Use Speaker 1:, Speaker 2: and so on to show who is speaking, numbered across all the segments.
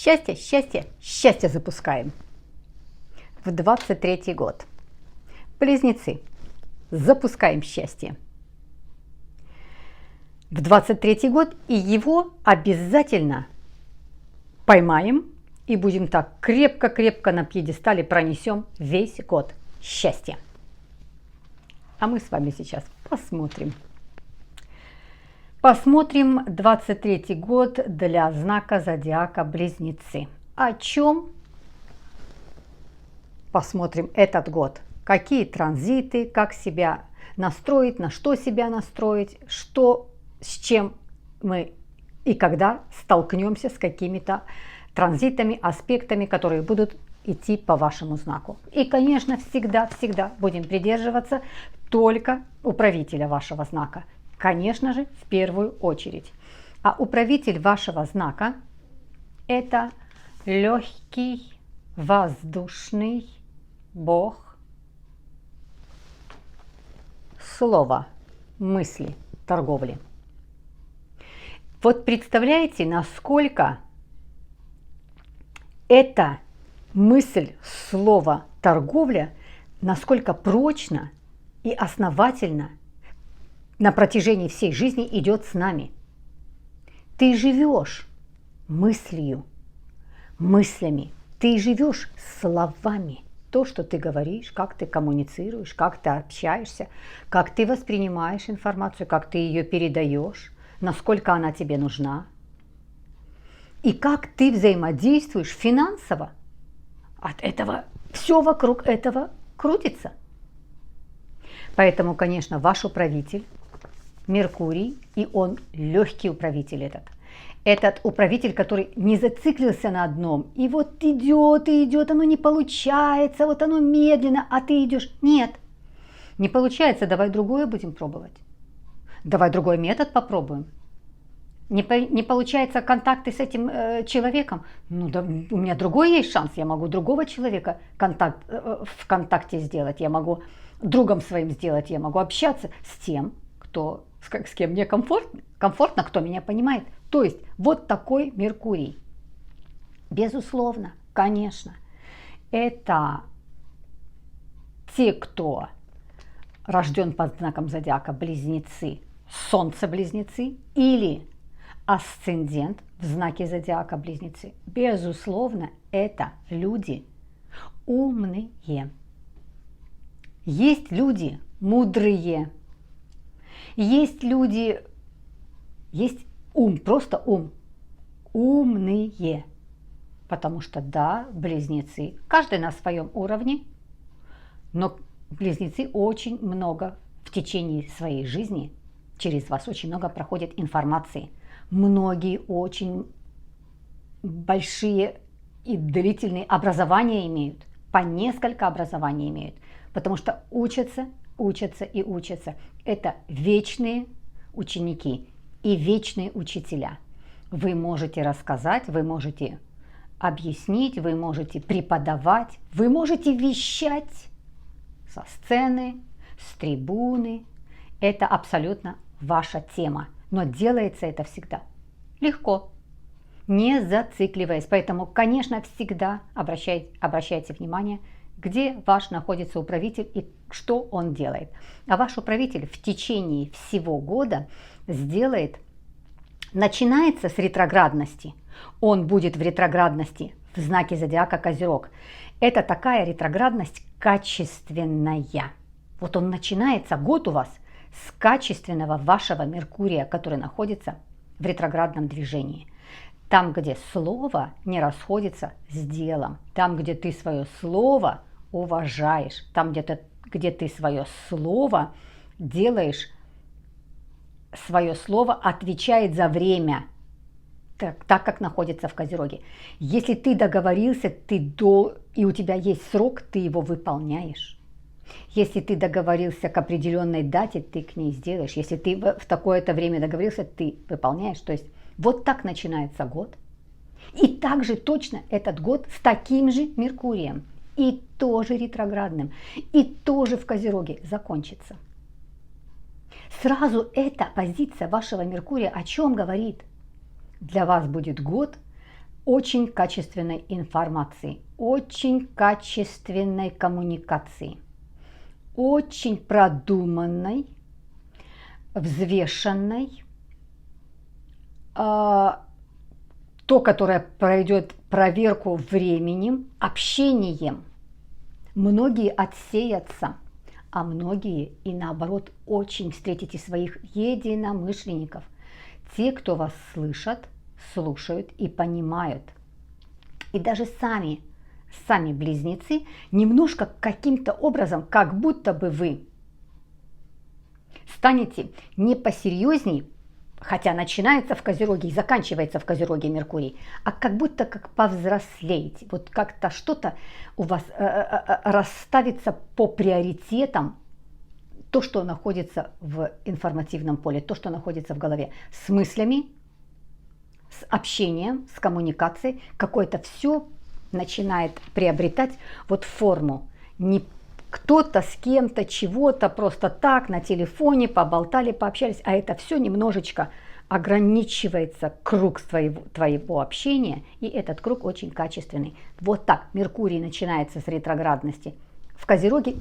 Speaker 1: Счастье, счастье, счастье запускаем. В 23-й год. Близнецы. Запускаем счастье. В 23-й год и его обязательно поймаем и будем так крепко-крепко на пьедестале пронесем весь год счастья. А мы с вами сейчас посмотрим. Посмотрим 23-й год для знака зодиака Близнецы. О чем посмотрим этот год? Какие транзиты, как себя настроить, на что себя настроить, с чем мы и когда столкнемся с какими-то транзитами, аспектами, которые будут идти по вашему знаку. И, конечно, всегда будем придерживаться только управителя вашего знака. Конечно же, в первую очередь. А управитель вашего знака – это легкий, воздушный бог слова, мысли, торговли. Вот представляете, насколько эта мысль, слово, торговля, насколько прочно и основательно на протяжении всей жизни идет с нами. Ты живешь мыслью, мыслями, ты живешь словами. То, что ты говоришь, как ты коммуницируешь, как ты общаешься, как ты воспринимаешь информацию, как ты ее передаешь, насколько она тебе нужна. И как ты взаимодействуешь финансово. От этого все вокруг этого крутится. Поэтому, конечно, ваш управитель Меркурий, и он легкий управитель этот управитель, который не зациклился на одном, и вот идет и идет, оно не получается, вот оно медленно, а ты идешь. Нет, не получается, давай другое будем пробовать. Давай другой метод попробуем. Не получается контакты с этим человеком, ну да, у меня другой есть шанс, я могу другого человека в контакте сделать, я могу другом своим сделать, я могу общаться с тем, с кем мне комфортно, кто меня понимает. То есть вот такой Меркурий. Безусловно, конечно, это те, кто рожден под знаком зодиака Близнецы, Солнце-Близнецы или асцендент в знаке зодиака Близнецы. Безусловно, это люди умные. Есть люди мудрые. Есть люди, есть ум, просто ум, умные, потому что да, близнецы, каждый на своем уровне, но близнецы очень много в течение своей жизни, через вас очень много проходит информации. Многие очень большие и длительные образования имеют, по несколько образований имеют, потому что учатся и учатся. Это вечные ученики и вечные учителя. Вы можете рассказать, вы можете объяснить, вы можете преподавать, вы можете вещать со сцены, с трибуны. Это абсолютно ваша тема. Но делается это всегда легко, не зацикливаясь. Поэтому, конечно, всегда обращайте внимание, где ваш находится управитель и что он делает. А ваш управитель в течение всего года начинается с ретроградности. Он будет в ретроградности в знаке зодиака Козерог. Это такая ретроградность качественная. Вот он начинается, год у вас, с качественного вашего Меркурия, который находится в ретроградном движении. Там, где слово не расходится с делом, там, где ты свое слово уважаешь, там, где ты свое слово делаешь, свое слово отвечает за время, так как находится в Козероге. Если ты договорился, и у тебя есть срок, ты его выполняешь. Если ты договорился к определенной дате, ты к ней сделаешь. Если ты в такое-то время договорился, ты выполняешь. То есть вот так начинается год. И также точно этот год с таким же Меркурием. И тоже ретроградным. И тоже в Козероге закончится. Сразу эта позиция вашего Меркурия о чем говорит? Для вас будет год очень качественной информации, очень качественной коммуникации, очень продуманной, взвешенной, то, которое пройдет проверку временем, общением. Многие отсеятся, а многие и наоборот очень встретите своих единомышленников. Те, кто вас слышат, слушают и понимают. И даже сами близнецы немножко каким-то образом, как будто бы вы станете не посерьезней, хотя начинается в Козероге и заканчивается в Козероге Меркурий, а как будто как повзрослеете. Вот как-то что-то у вас расставится по приоритетам, то, что находится в информативном поле, то, что находится в голове, с мыслями, с общением, с коммуникацией, какое-то все начинает приобретать вот форму. Не кто-то с кем-то чего-то просто так на телефоне поболтали, пообщались, а это все немножечко ограничивается круг твоего общения, и этот круг очень качественный. Вот так Меркурий начинается с ретроградности. В Козероге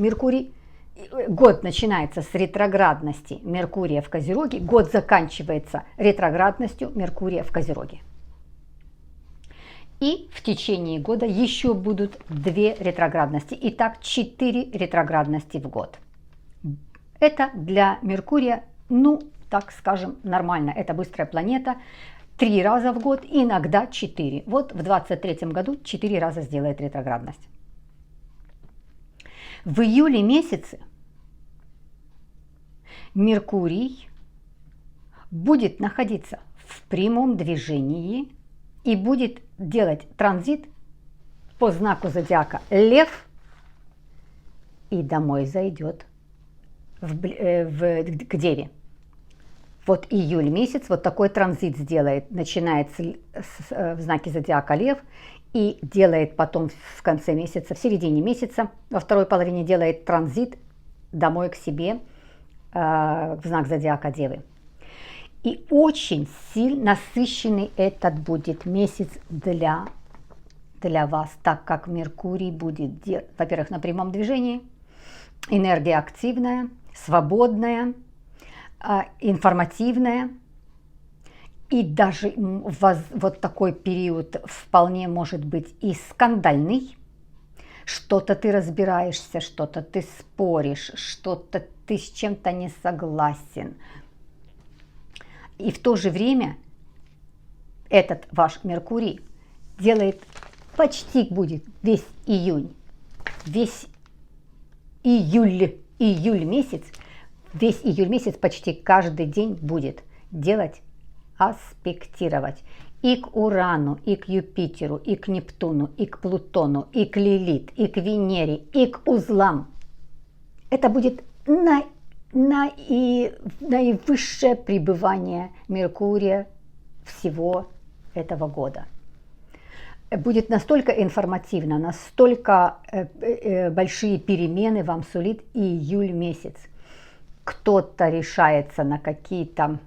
Speaker 1: год начинается с ретроградности Меркурия в Козероге, год заканчивается ретроградностью Меркурия в Козероге. И в течение года еще будут 2 ретроградности. Итак, 4 ретроградности в год. Это для Меркурия, так скажем, нормально. Это быстрая планета. 3 раза в год, иногда 4. Вот в 2023 году 4 раза сделает ретроградность. В июле месяце Меркурий будет находиться в прямом движении и будет делать транзит по знаку зодиака Лев и домой зайдет к Деве. Вот июль месяц вот такой транзит сделает, начинается в знаке зодиака Лев и делает потом в конце месяца, в середине месяца, во второй половине делает транзит домой к себе в знак зодиака Девы. И очень сильно насыщенный этот будет месяц для вас, так как Меркурий будет, во-первых, на прямом движении, энергия активная, свободная, информативная. И даже вот такой период вполне может быть и скандальный. Что-то ты разбираешься, что-то ты споришь, что-то ты с чем-то не согласен. И в то же время этот ваш Меркурий делает почти будет весь июнь, весь июль месяц почти каждый день будет делать аспектировать и к Урану, и к Юпитеру, и к Нептуну, и к Плутону, и к Лилит, и к Венере, и к узлам. Это будет наивысшее пребывание Меркурия всего этого года. Будет настолько информативно, настолько большие перемены вам сулит июль месяц. Кто-то решается на какие-то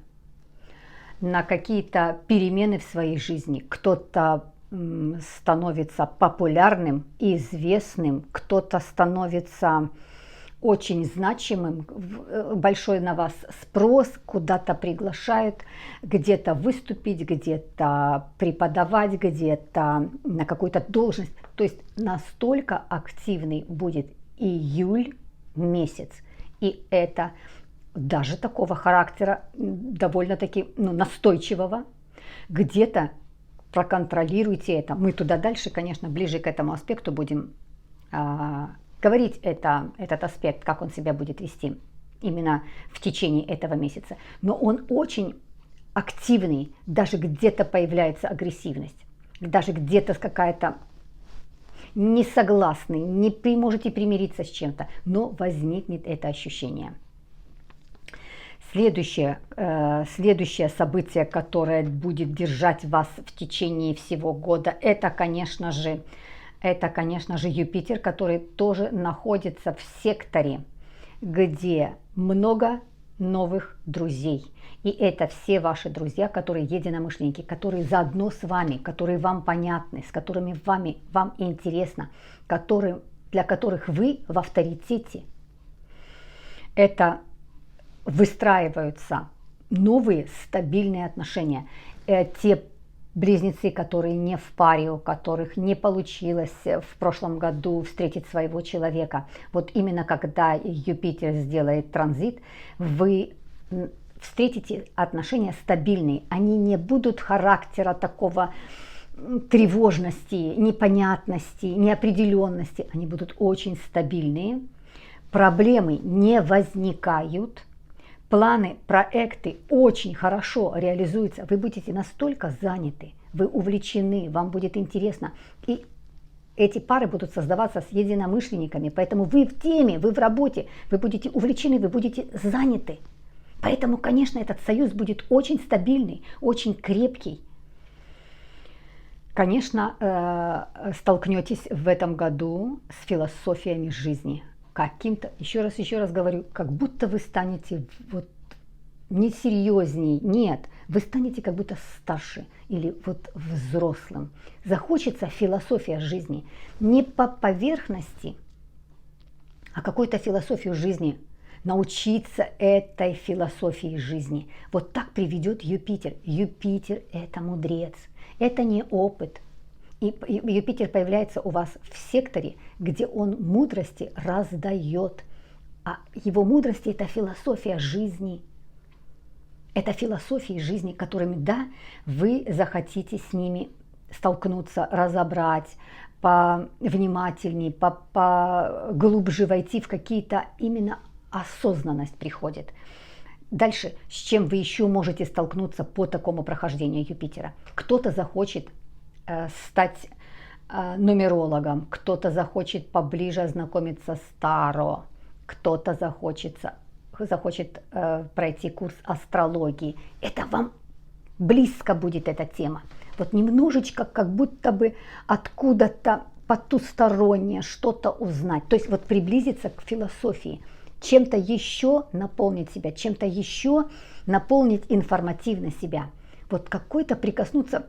Speaker 1: перемены в своей жизни, кто-то становится популярным и известным, кто-то становится очень значимым, большой на вас спрос, куда-то приглашают, где-то выступить, где-то преподавать, где-то на какую-то должность. То есть настолько активный будет июль месяц. И это даже такого характера, довольно-таки настойчивого, где-то проконтролируйте это. Мы туда дальше, конечно, ближе к этому аспекту будем говорить этот аспект, как он себя будет вести именно в течение этого месяца. Но он очень активный, даже где-то появляется агрессивность, даже где-то какая-то несогласный, не можете примириться с чем-то, но возникнет это ощущение. Следующее событие, которое будет держать вас в течение всего года, это, конечно же, Юпитер, который тоже находится в секторе, где много новых друзей. И это все ваши друзья, которые единомышленники, которые заодно с вами, которые вам понятны, с которыми вам интересно, для которых вы в авторитете. Это выстраиваются новые стабильные отношения. Те близнецы, которые не в паре, у которых не получилось в прошлом году встретить своего человека, вот именно когда Юпитер сделает транзит, вы встретите отношения стабильные. Они не будут характера такого тревожности, непонятности, неопределенности. Они будут очень стабильные. Проблемы не возникают. Планы, проекты очень хорошо реализуются. Вы будете настолько заняты, вы увлечены, вам будет интересно. И эти пары будут создаваться с единомышленниками. Поэтому вы в теме, вы в работе, вы будете увлечены, вы будете заняты. Поэтому, конечно, этот союз будет очень стабильный, очень крепкий. Конечно, столкнетесь в этом году с философиями жизни. Каким-то, еще раз говорю, как будто вы станете вот не серьезней, нет, вы станете как будто старше или вот взрослым. Захочется философия жизни не по поверхности, а какую-то философию жизни, научиться этой философии жизни. Вот так приведет Юпитер. Юпитер – это мудрец, это не опыт. И Юпитер появляется у вас в секторе, где он мудрости раздает. А его мудрости – это философия жизни. Это философии жизни, которыми, да, вы захотите с ними столкнуться, разобрать, повнимательнее, поглубже войти в какие-то именно осознанность приходит. Дальше, с чем вы еще можете столкнуться по такому прохождению Юпитера? Кто-то захочет стать нумерологом, кто-то захочет поближе ознакомиться с Таро, кто-то захочет пройти курс астрологии. Это вам близко будет эта тема. Вот немножечко как будто бы откуда-то потустороннее что-то узнать. То есть вот приблизиться к философии, чем-то еще наполнить себя, чем-то еще наполнить информативно себя. Вот какой-то прикоснуться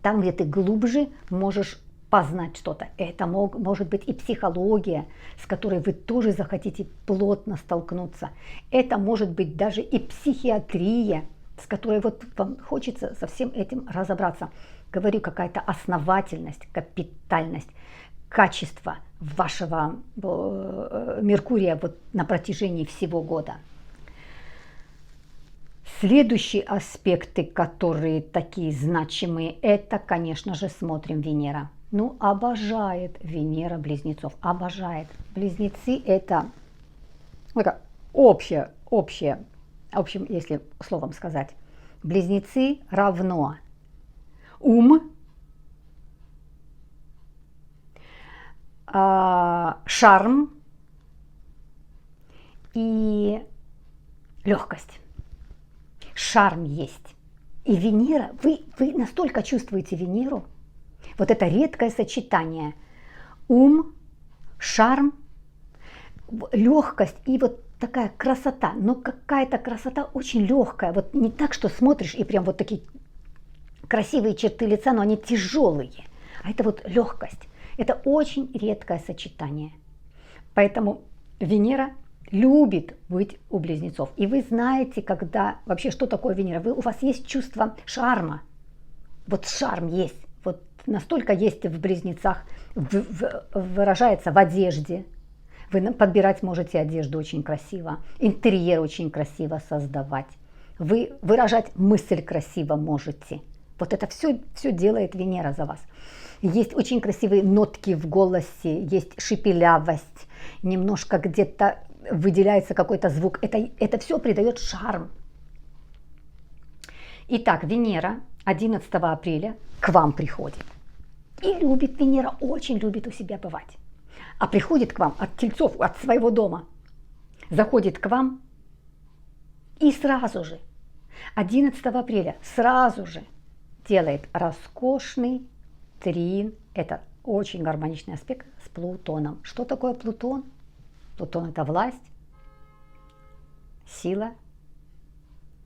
Speaker 1: там, где ты глубже можешь познать что-то. Это может быть и психология, с которой вы тоже захотите плотно столкнуться. Это может быть даже и психиатрия, с которой вот вам хочется со всем этим разобраться. Говорю, какая-то основательность, капитальность, качество вашего Меркурия вот на протяжении всего года. Следующие аспекты, которые такие значимые, это, конечно же, смотрим Венера. Ну, обожает Венера близнецов, обожает. Близнецы это общее, в общем, если словом сказать. Близнецы равно ум, шарм и легкость. Шарм есть. И Венера, вы настолько чувствуете Венеру, вот это редкое сочетание ум, шарм, легкость и вот такая красота, но какая-то красота очень легкая, вот не так, что смотришь и прям вот такие красивые черты лица, но они тяжелые, а это вот легкость. Это очень редкое сочетание. Поэтому Венера любит быть у близнецов. И вы знаете, когда вообще, что такое Венера. У вас есть чувство шарма. Вот шарм есть. Вот настолько есть в близнецах. Выражается в одежде. Вы подбирать можете одежду очень красиво. Интерьер очень красиво создавать. Вы выражать мысль красиво можете. Вот это все делает Венера за вас. Есть очень красивые нотки в голосе, есть шепелявость, немножко где-то выделяется какой-то звук. Это все придает шарм. Итак, Венера 11 апреля к вам приходит. И любит Венера, очень любит у себя бывать. А приходит к вам от Тельцов, от своего дома. Заходит к вам и сразу же, 11 апреля, сразу же делает роскошный трин. Это очень гармоничный аспект с Плутоном. Что такое Плутон? Плутон – это власть, сила,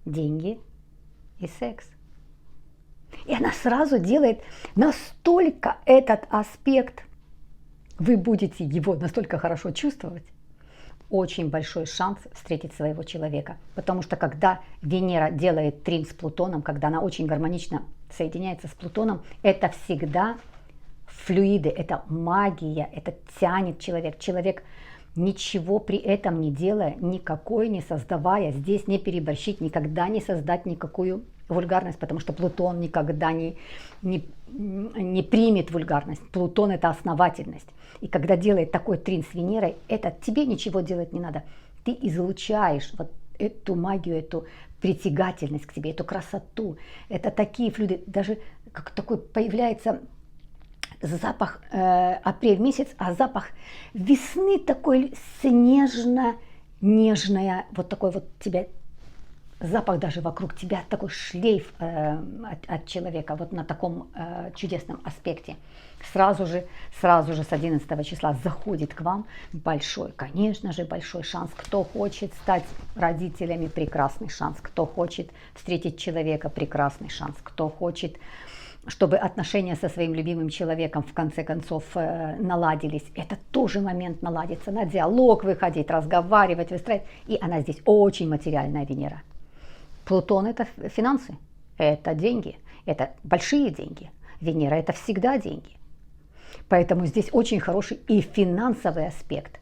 Speaker 1: деньги и секс. И она сразу делает настолько этот аспект, вы будете его настолько хорошо чувствовать, очень большой шанс встретить своего человека. Потому что когда Венера делает трин с Плутоном, когда она очень гармонично соединяется с Плутоном, это всегда флюиды, это магия, это тянет человек. Человек, ничего при этом не делая, никакой не создавая, здесь не переборщить, никогда не создать никакую вульгарность, потому что Плутон никогда не примет вульгарность. Плутон – это основательность. И когда делает такой трин с Венерой, это тебе ничего делать не надо. Ты излучаешь вот эту магию, эту притягательность к тебе, эту красоту. Это такие флюиды, даже как такой появляется запах апрель месяц, а запах весны такой снежно-нежная, вот такой вот тебя запах даже вокруг тебя, такой шлейф от человека, вот на таком чудесном аспекте. Сразу же с 11 числа заходит к вам большой, конечно же, большой шанс. Кто хочет стать родителями, прекрасный шанс. Кто хочет встретить человека, прекрасный шанс. Кто хочет, чтобы отношения со своим любимым человеком в конце концов наладились, это тоже момент наладиться, на диалог выходить, разговаривать, выстраивать. И она здесь очень материальная Венера. Плутон – это финансы, это деньги, это большие деньги. Венера – это всегда деньги. Поэтому здесь очень хороший и финансовый аспект.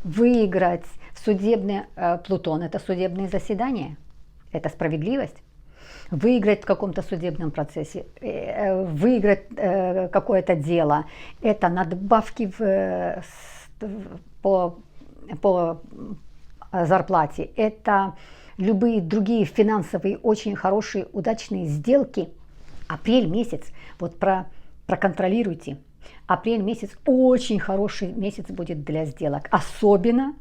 Speaker 1: Выиграть в судебное, Плутон – это судебные заседания, это справедливость. Выиграть в каком-то судебном процессе, выиграть какое-то дело, это надбавки по зарплате, это любые другие финансовые очень хорошие, удачные сделки. Апрель месяц, вот проконтролируйте. Апрель месяц очень хороший месяц будет для сделок, особенно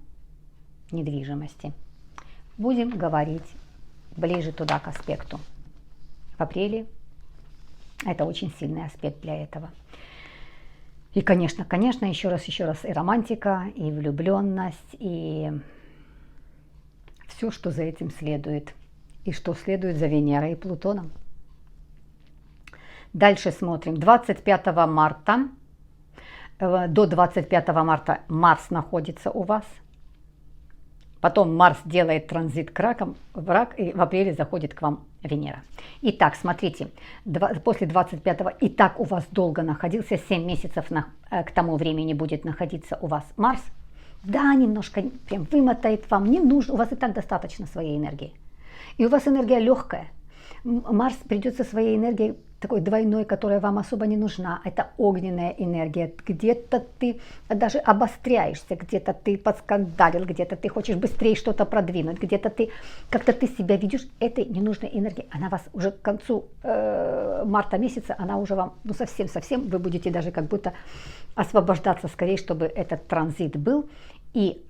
Speaker 1: недвижимости. Будем говорить ближе туда к аспекту. В апреле это очень сильный аспект для этого. И, конечно, еще раз, и романтика, и влюбленность, и все, что за этим следует, и что следует за Венерой и Плутоном. Дальше смотрим. 25 марта, до 25 марта Марс находится у вас. Потом Марс делает транзит к ракам, в рак, и в апреле заходит к вам Венера. Итак, смотрите, после 25-го и так у вас долго находился, 7 месяцев к тому времени будет находиться у вас Марс. Да, немножко прям вымотает вам, не нужно, у вас и так достаточно своей энергии. И у вас энергия легкая. Марс придет со своей энергией такой двойной, которая вам особо не нужна. Это огненная энергия. Где-то ты даже обостряешься, где-то ты подскандалил, где-то ты хочешь быстрее что-то продвинуть, где-то ты как-то ты себя ведешь этой ненужной энергией. Она вас уже к концу марта месяца, она уже вам, ну совсем, вы будете даже как будто освобождаться скорее, чтобы этот транзит был. И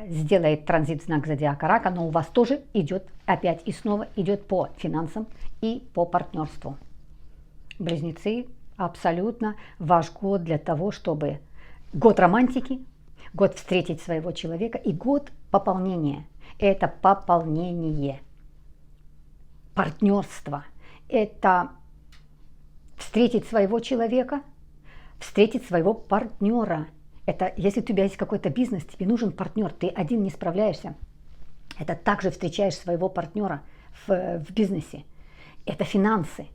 Speaker 1: сделает транзит в знак зодиака Рака, но у вас тоже идет опять и снова идет по финансам и по партнерству. Близнецы, абсолютно ваш год для того, чтобы год романтики, год встретить своего человека и год пополнения. Это пополнение, партнерство, это встретить своего человека, встретить своего партнера. Это если у тебя есть какой-то бизнес, тебе нужен партнер, ты один не справляешься. Это также встречаешь своего партнера в бизнесе. Это финансы.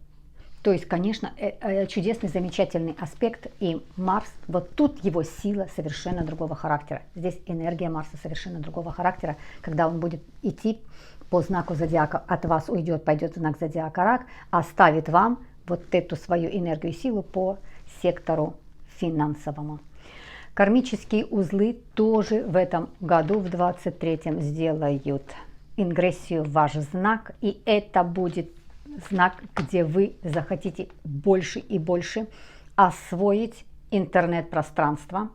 Speaker 1: То есть, конечно, чудесный, замечательный аспект. И Марс, вот тут его сила совершенно другого характера. Здесь энергия Марса совершенно другого характера. Когда он будет идти по знаку зодиака, от вас уйдет, пойдет знак зодиака Рак, оставит вам вот эту свою энергию и силу по сектору финансовому. Кармические узлы тоже в этом году, в 23-м, сделают ингрессию в ваш знак. И это будет знак, где вы захотите больше и больше освоить интернет-пространство,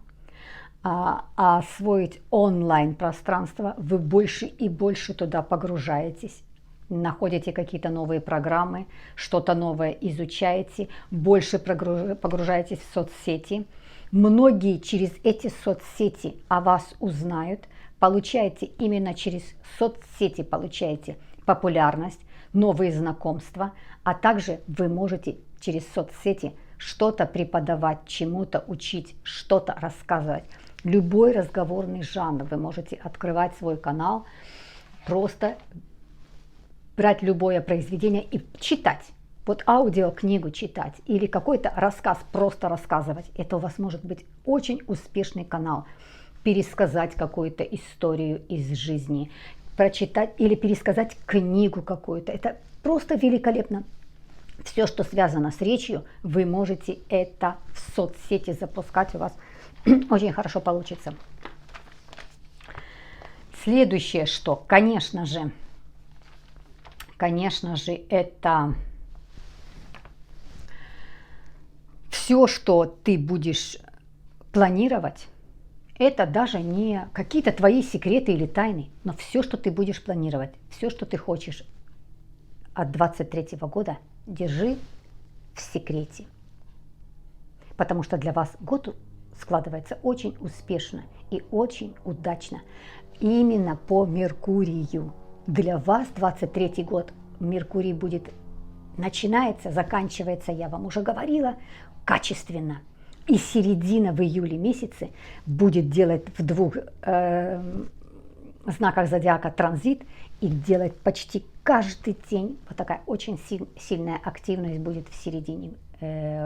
Speaker 1: освоить онлайн-пространство. Вы больше и больше туда погружаетесь. Находите какие-то новые программы, что-то новое изучаете, больше погружаетесь в соцсети. Многие через эти соцсети о вас узнают, получаете именно через соцсети, получаете популярность, новые знакомства, а также вы можете через соцсети что-то преподавать, чему-то учить, что-то рассказывать. Любой разговорный жанр вы можете открывать свой канал, просто брать любое произведение и читать. Вот аудиокнигу читать или какой-то рассказ просто рассказывать. Это у вас может быть очень успешный канал. Пересказать какую-то историю из жизни, прочитать или пересказать книгу какую-то. Это просто великолепно. Все, что связано с речью, вы можете это в соцсети запускать, у вас очень хорошо получится. Следующее, что, конечно же, это все, что ты будешь планировать. Это даже не какие-то твои секреты или тайны, но все, что ты будешь планировать, все, что ты хочешь от 2023 года, держи в секрете. Потому что для вас год складывается очень успешно и очень удачно. Именно по Меркурию. Для вас 2023 год Меркурий будет, начинается, заканчивается, я вам уже говорила, качественно. И середина в июле месяце будет делать в двух знаках зодиака транзит и делать почти каждый день. Вот такая очень сильная активность будет в середине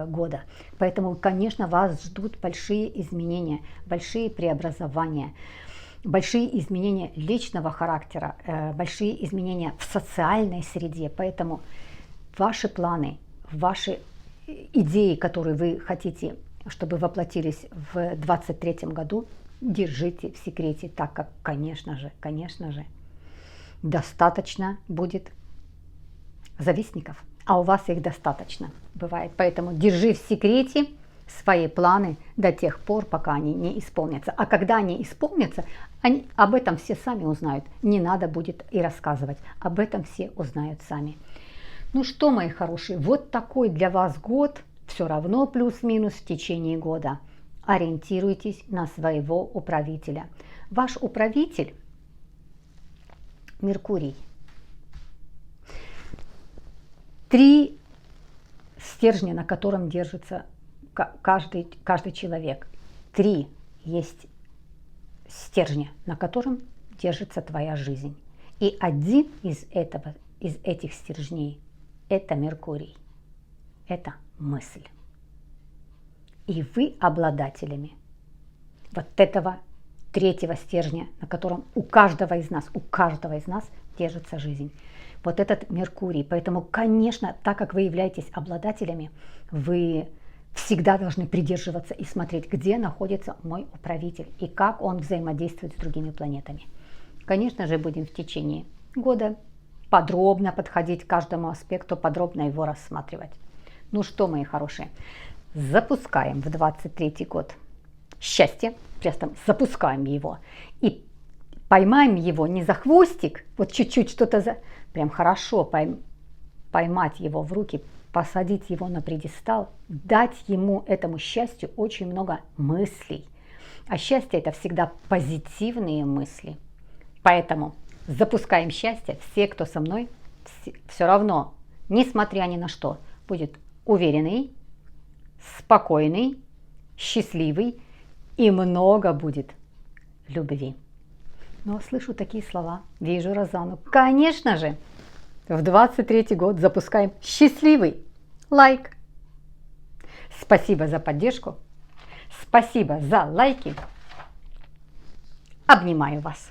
Speaker 1: года. Поэтому, конечно, вас ждут большие изменения, большие преобразования, большие изменения личного характера, большие изменения в социальной среде. Поэтому ваши планы, ваши идеи, которые вы хотите, чтобы воплотились в 2023 году, держите в секрете, так как, конечно же, достаточно будет завистников, а у вас их достаточно бывает. Поэтому держи в секрете свои планы до тех пор, пока они не исполнятся. А когда они исполнятся, об этом все сами узнают. Не надо будет и рассказывать. Об этом все узнают сами. Ну что, мои хорошие, вот такой для вас год. Все равно плюс-минус в течение года. Ориентируйтесь на своего управителя. Ваш управитель Меркурий. 3 стержня, на котором держится каждый человек. 3 есть стержня, на котором держится твоя жизнь. И один из этих стержней – это Меркурий. Это мысль. И вы обладателями вот этого 3-го стержня, на котором у каждого из нас держится жизнь. Вот этот Меркурий. Поэтому, конечно, так как вы являетесь обладателями, вы всегда должны придерживаться и смотреть, где находится мой управитель и как он взаимодействует с другими планетами. Конечно же, будем в течение года подробно подходить к каждому аспекту, подробно его рассматривать. Ну что, мои хорошие, запускаем в 2023 год счастье, просто запускаем его и поймаем его не за хвостик, вот чуть-чуть что-то прям хорошо поймать его в руки, посадить его на пьедестал, дать ему, этому счастью, очень много мыслей. А счастье – это всегда позитивные мысли. Поэтому запускаем счастье. Все, кто со мной, все равно, несмотря ни на что, будет уверенный, спокойный, счастливый и много будет любви. Но слышу такие слова, вижу Розану. Конечно же, в 2023 год запускаем счастливый лайк. Спасибо за поддержку, спасибо за лайки. Обнимаю вас.